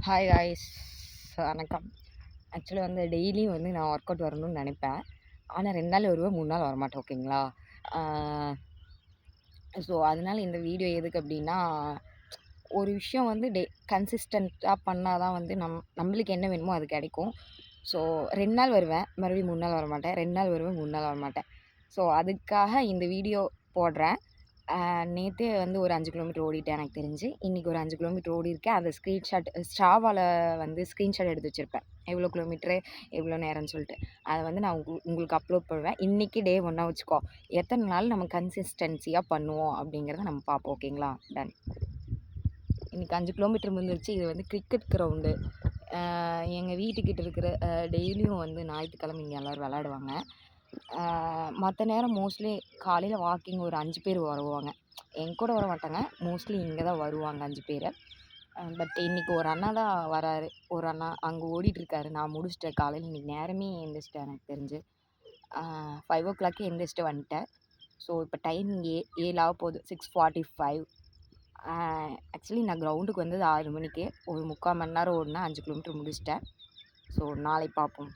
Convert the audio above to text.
Hi guys, வணக்கம். Actually வந்து டெய்லியும் வந்து நான் ஒர்க் அவுட் வரணும்னு நினைப்பேன். ஆனால் 2 நாள் வருவேன், 3 நாள் வரமாட்டேன். ஓகேங்களா? ஸோ அதனால இந்த வீடியோ எதுக்கு அப்படின்னா, ஒரு விஷயம் வந்து கன்சிஸ்டண்ட்டாக பண்ணால் தான் வந்து நம்மளுக்கு என்ன வேணுமோ அது கிடைக்கும். ஸோ 2 நாள் வருவேன், மறுபடியும் 3 நாள் வரமாட்டேன். 2 நாள் வருவேன், 3 நாள் வரமாட்டேன். ஸோ அதுக்காக இந்த வீடியோ போடுறேன். நேத்தே வந்து ஒரு 5 கிலோமீட்டர் ஓடிட்டேன் எனக்கு தெரிஞ்சு. இன்னைக்கு ஒரு 5 கிலோமீட்டர் ஓடியிருக்கேன். அத ஸ்ட்ராவால வந்து ஸ்க்ரீன்ஷாட் எடுத்து வச்சிருப்பேன். எவ்வளோ கிலோமீட்டரு, எவ்வளோ நேரம்னு சொல்லிட்டு. அத வந்து நான் உங்களுக்கு அப்லோட் பண்ணுவேன். இன்னைக்கு டே 1 வச்சுக்கோ. எத்தன நாள் நம்ம கன்சிஸ்டன்சியா பண்ணுவோம் அப்படிங்கிறத நம்ம பார்ப்போம். ஓகேங்களா? டன். இன்னைக்கு 5 கிலோமீட்டர் முடிஞ்சிருச்சு. இது வந்து கிரிக்கெட் கிரவுண்டு. எங்க வீட்டுக்கிட்ட இருக்கிற டெய்லியும் வந்து ஞாயித்துக்கிழமை இங்க எல்லாரும் விளையாடுவாங்க. மற்ற நேரம் மோஸ்ட்லி காலையில் வாக்கிங் ஒரு 5 பேர் வருவாங்க. என் கூட வர மாட்டாங்க. மோஸ்ட்லி இங்கே தான் வருவாங்க 5 பேர். பட் இன்னைக்கு ஒரு அண்ணா தான் வராரு. ஒரு அண்ணா அங்கே ஓடிட்டுருக்காரு. நான் முடிச்சிட்டேன் காலையில். இன்னைக்கு நேரமே எந்திரிச்சிட்டேன் எனக்கு தெரிஞ்சு. 5:00 எந்திரிச்சிட்டு வந்துட்டேன். ஸோ இப்போ டைம் இங்கே 7 ஆக போகுது. 6:45. ஆக்சுவலி நான் கிரவுண்டுக்கு வந்தது 6 மணிக்கு. ஒரு 3/4 மணி நேரம் ஓடினேன். 5 கிலோமீட்டர் முடிச்சிட்டேன். ஸோ நாளை பார்ப்போம்.